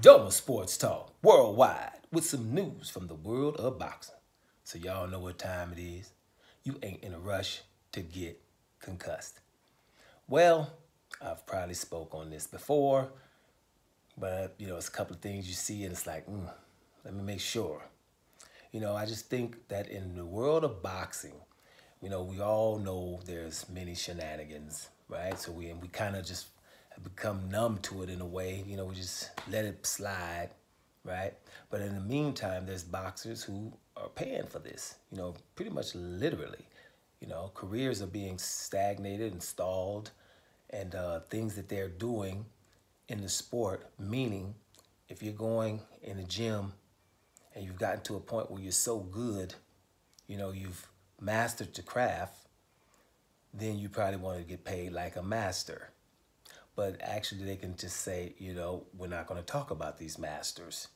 Doma Sports Talk worldwide with some news from the world of boxing. So y'all know what time it is. You ain't in a rush to get concussed. Well, I've probably spoke on this before, but it's a couple of things you see and it's like, let me make sure. I just think that in the world of boxing, we all know there's many shenanigans, right? So we kind of just have become numb to it in a way. We just let it slide, right? But in the meantime, there's boxers who are paying for this, pretty much literally. Careers are being stagnated and stalled, and things that they're doing in the sport, meaning if you're going in the gym and you've gotten to a point where you're so good, you've mastered the craft, then you probably want to get paid like a master. But actually they can just say, we're not going to talk about these masters,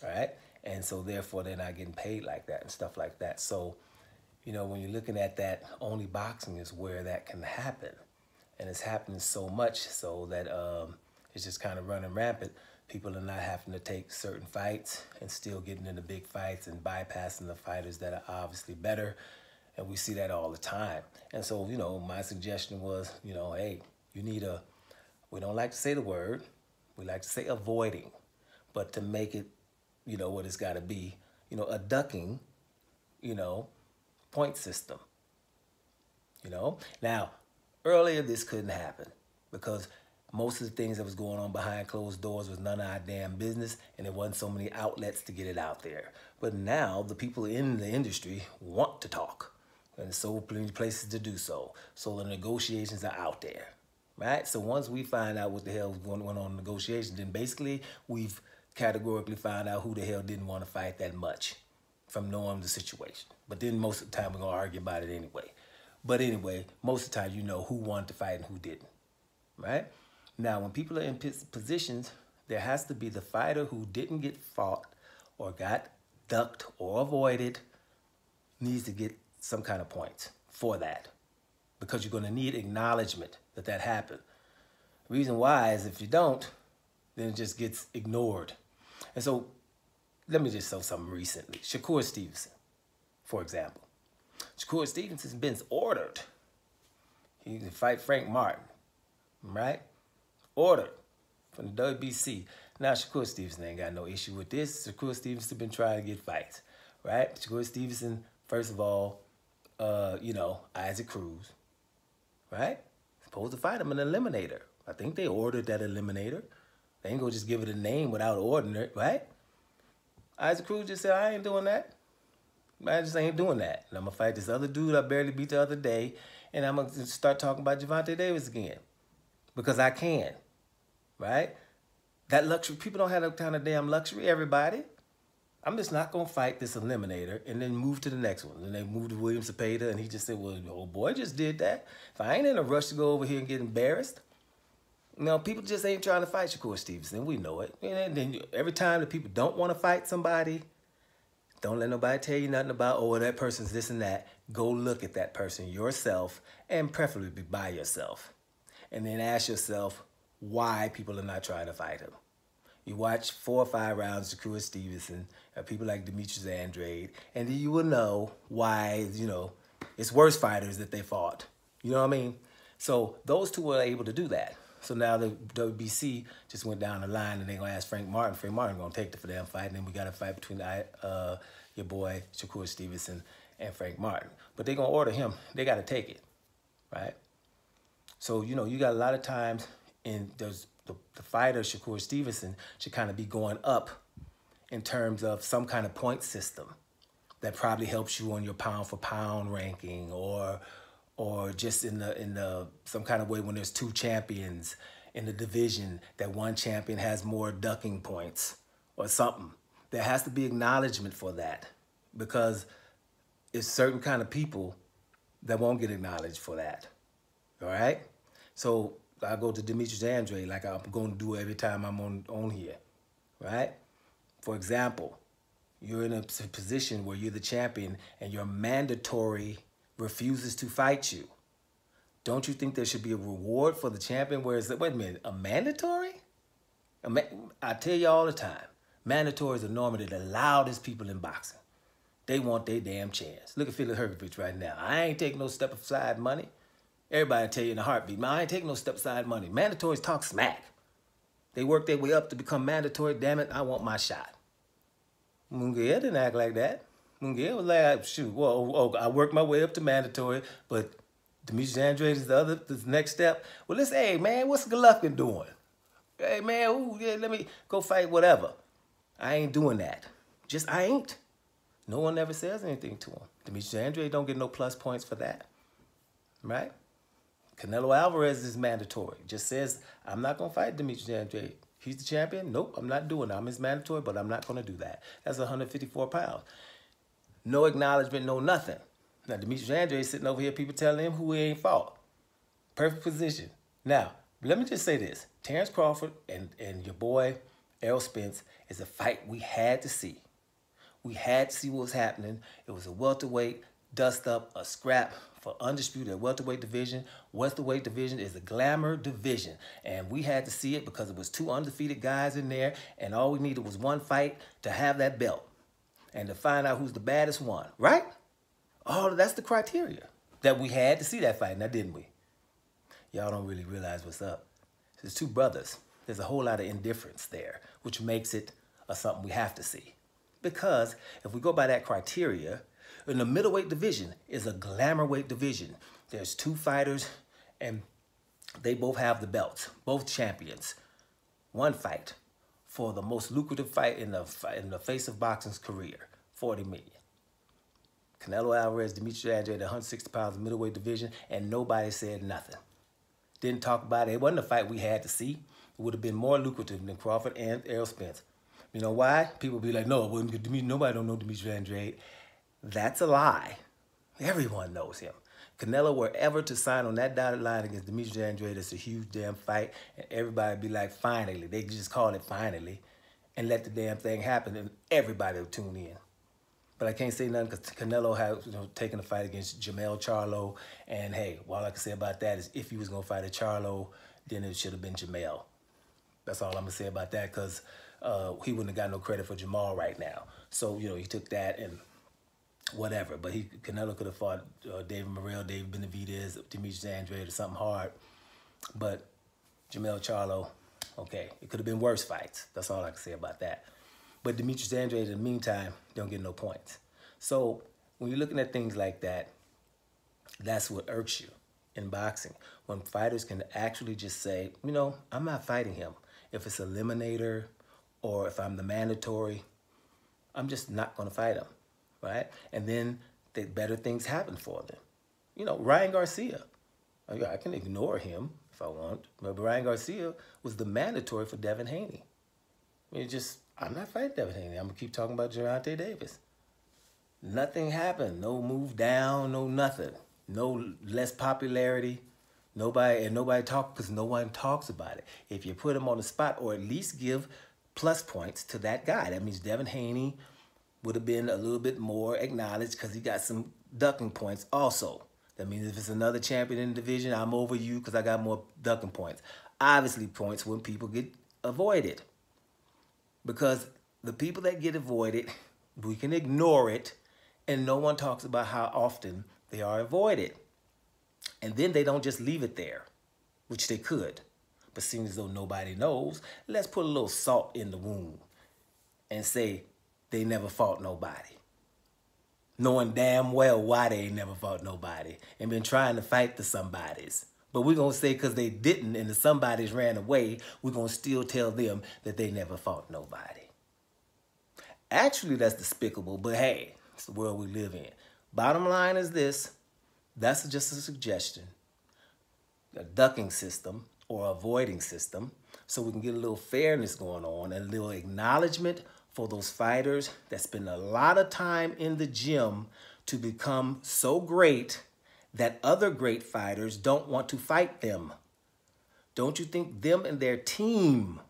all right? And so therefore they're not getting paid like that and stuff like that. So, when you're looking at that, only boxing is where that can happen. And it's happening so much so that it's just kind of running rampant. People are not having to take certain fights and still getting into big fights and bypassing the fighters that are obviously better. And we see that all the time. And so, my suggestion was, hey, you need we don't like to say the word, we like to say avoiding, but to make it, what it's got to be, a ducking, point system. Now, earlier this couldn't happen because most of the things that was going on behind closed doors was none of our damn business, and there wasn't so many outlets to get it out there. But now the people in the industry want to talk, and there's so many places to do so. So the negotiations are out there, right? So once we find out what the hell was going on in negotiations, then basically we've categorically found out who the hell didn't want to fight that much from knowing the situation. But then most of the time we're going to argue about it anyway. But anyway, most of the time who wanted to fight and who didn't, right? Now, when people are in positions, there has to be the fighter who didn't get fought or got ducked or avoided needs to get some kind of points for that, because you're going to need acknowledgement that happened. The reason why is if you don't, then it just gets ignored. And so let me just say something recently. Shakur Stevenson, for example. Shakur Stevenson's been ordered. He can fight Frank Martin, right? Ordered from the WBC. Now, Shakur Stevenson ain't got no issue with this. Shakur Stevenson been trying to get fights, right? Shakur Stevenson, first of all, Isaac Cruz, right? Supposed to fight him an eliminator. I think they ordered that eliminator. They ain't gonna just give it a name without ordering it, right? Isaac Cruz just said, I ain't doing that. I just ain't doing that. And I'm gonna fight this other dude I barely beat the other day, and I'm gonna start talking about Gervonta Davis again. Because I can, right? That luxury, people don't have that kind of damn luxury, everybody. I'm just not going to fight this eliminator and then move to the next one. And they moved to William Cepeda, and he just said, well, old boy just did that. If I ain't in a rush to go over here and get embarrassed, people just ain't trying to fight Shakur Stevenson. We know it. And then every time that people don't want to fight somebody, don't let nobody tell you nothing about, that person's this and that. Go look at that person yourself, and preferably be by yourself. And then ask yourself why people are not trying to fight him. You watch 4 or 5 rounds of Shakur Stevenson, people like Demetrius Andrade, and then you will know why, it's worse fighters that they fought. You know what I mean? So those two were able to do that. So now the WBC just went down the line, and they're going to ask Frank Martin. Frank Martin going to take the damn fight, and then we got a fight between your boy Shakur Stevenson and Frank Martin. But they're going to order him. They got to take it, right? So, you got a lot of times in the fighter, Shakur Stevenson, should kind of be going up in terms of some kind of point system that probably helps you on your pound-for-pound ranking, or just in the some kind of way when there's 2 champions in the division, that one champion has more ducking points or something. There has to be acknowledgement for that, because it's certain kind of people that won't get acknowledged for that. All right? So I go to Demetrius Andrade like I'm going to do every time I'm on here, right? For example, you're in a position where you're the champion and your mandatory refuses to fight you. Don't you think there should be a reward for the champion where it's, wait a minute, a mandatory? I tell you all the time, mandatories are normally the loudest people in boxing. They want their damn chance. Look at Felix Hergovich right now. I ain't taking no step aside money. Everybody tell you in a heartbeat, man, I ain't taking no step aside money. Mandatories talk smack. They work their way up to become mandatory. Damn it, I want my shot. Munguia didn't act like that. Munguia was like, shoot, well, I worked my way up to mandatory, but Demetrius Andrade is the next step. Well, let's, hey, man, what's Golovkin doing? Hey, man, ooh, yeah, let me go fight whatever. I ain't doing that. Just, I ain't. No one ever says anything to him. Demetrius Andrade don't get no plus points for that, right? Canelo Alvarez is mandatory. Just says, I'm not going to fight Demetrius Andrade. He's the champion? Nope, I'm not doing it. I'm his mandatory, but I'm not going to do that. That's 154 pounds. No acknowledgement, no nothing. Now, Demetrius Andrade sitting over here, people telling him who he ain't fought. Perfect position. Now, let me just say this. Terrence Crawford and your boy Errol Spence is a fight we had to see. We had to see what was happening. It was a welterweight, dust-up, a scrap for undisputed welterweight division. Welterweight division is a glamour division, and we had to see it because it was two undefeated guys in there, and all we needed was one fight to have that belt and to find out who's the baddest one, right? Oh, that's the criteria that we had to see that fight, now didn't we? Y'all don't really realize what's up. There's two brothers. There's a whole lot of indifference there, which makes it something we have to see. Because if we go by that criteria, in the middleweight division is a glamour weight division. There's two fighters, and they both have the belts, both champions. One fight for the most lucrative fight in the face of boxing's career, $40 million. Canelo Alvarez, Demetrius Andrade, 160 pounds middleweight division, and nobody said nothing. Didn't talk about it. It wasn't a fight we had to see. It would have been more lucrative than Crawford and Errol Spence. You know why? People be like, no, it wouldn't. Nobody don't know Demetrius Andrade. That's a lie. Everyone knows him. Canelo were ever to sign on that dotted line against Demetrius Andrade, it's a huge damn fight, and everybody be like, finally. They just call it finally and let the damn thing happen, and everybody will tune in. But I can't say nothing because Canelo had taken a fight against Jamel Charlo, and hey, all I can say about that is if he was going to fight a Charlo, then it should have been Jamel. That's all I'm going to say about that because he wouldn't have got no credit for Jamal right now. So, he took that and whatever. But Canelo could have fought David Morrell, David Benavidez, Demetrius Andrade or something hard. But Jamel Charlo, okay, it could have been worse fights. That's all I can say about that. But Demetrius Andrade, in the meantime, don't get no points. So when you're looking at things like that, that's what irks you in boxing. When fighters can actually just say, I'm not fighting him. If it's Eliminator or if I'm the mandatory, I'm just not going to fight him, right? And then better things happen for them. Ryan Garcia, I can ignore him if I want, but Ryan Garcia was the mandatory for Devin Haney. I'm not fighting Devin Haney. I'm going to keep talking about Gervonta Davis. Nothing happened. No move down, no nothing. No less popularity. Nobody talk because no one talks about it. If you put him on the spot or at least give plus points to that guy, that means Devin Haney would have been a little bit more acknowledged because he got some ducking points also. That means if it's another champion in the division, I'm over you because I got more ducking points. Obviously points when people get avoided. Because the people that get avoided, we can ignore it, and no one talks about how often they are avoided. And then they don't just leave it there, which they could. But seeing as though nobody knows, let's put a little salt in the wound and say they never fought nobody. Knowing damn well why they ain't never fought nobody and been trying to fight the somebodies. But we're going to say because they didn't and the somebodies ran away, we're going to still tell them that they never fought nobody. Actually, that's despicable, but hey, it's the world we live in. Bottom line is this. That's just a suggestion. A ducking system or avoiding system so we can get a little fairness going on and a little acknowledgement for those fighters that spend a lot of time in the gym to become so great that other great fighters don't want to fight them. Don't you think them and their team,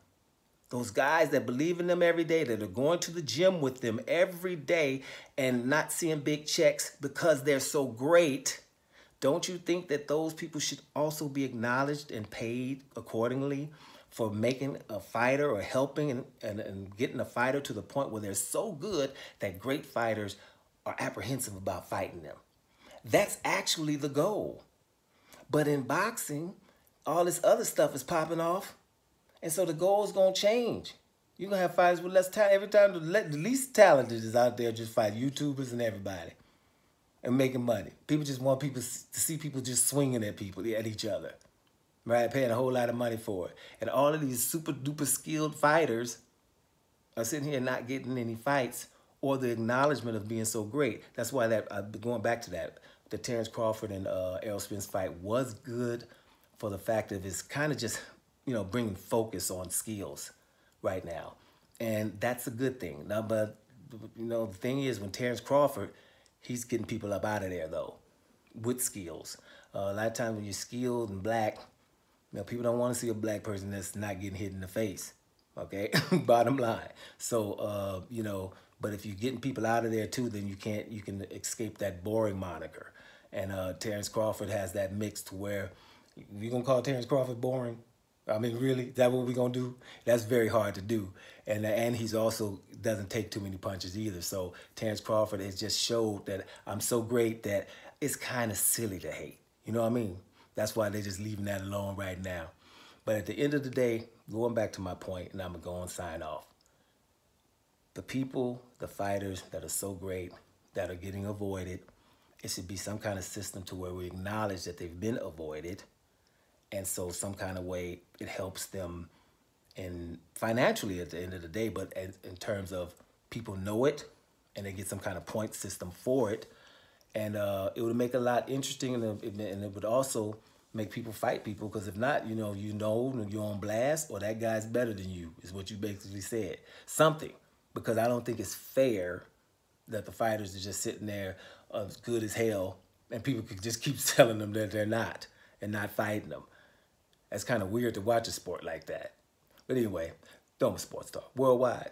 those guys that believe in them every day, that are going to the gym with them every day and not seeing big checks because they're so great, don't you think that those people should also be acknowledged and paid accordingly for making a fighter or helping and getting a fighter to the point where they're so good that great fighters are apprehensive about fighting them. That's actually the goal. But in boxing, all this other stuff is popping off. And so the goal is going to change. You're going to have fighters with less talent. Every time the least talented is out there just fighting YouTubers and everybody and making money. People just want people to see people just swinging at people, at each other, right? Paying a whole lot of money for it. And all of these super duper skilled fighters are sitting here not getting any fights or the acknowledgement of being so great. That's why going back to that, the Terrence Crawford and Errol Spence fight was good for the fact that it's kind of just, bringing focus on skills right now. And that's a good thing. Now, but, the thing is, when Terrence Crawford, he's getting people up out of there, though, with skills. A lot of times when you're skilled and black, people don't want to see a black person that's not getting hit in the face, okay? Bottom line. So, but if you're getting people out of there, too, then you can escape that boring moniker. And Terrence Crawford has that mix to where, you going to call Terrence Crawford boring? I mean, really? Is that what we're going to do? That's very hard to do. And he's also doesn't take too many punches either. So Terrence Crawford has just showed that I'm so great that it's kind of silly to hate. You know what I mean? That's why they're just leaving that alone right now. But at the end of the day, going back to my point, and I'm going to go and sign off. The people, the fighters that are so great, that are getting avoided, it should be some kind of system to where we acknowledge that they've been avoided. And so some kind of way it helps them in financially at the end of the day, but in terms of people know it and they get some kind of point system for it. And it would make a lot interesting, and it would also make people fight people, because if not, you're on blast, or that guy's better than you, is what you basically said. Something, because I don't think it's fair that the fighters are just sitting there as good as hell and people could just keep telling them that they're not and not fighting them. That's kind of weird to watch a sport like that. But anyway, Doma Sports Talk Worldwide,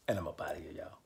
and I'm up out of here, y'all.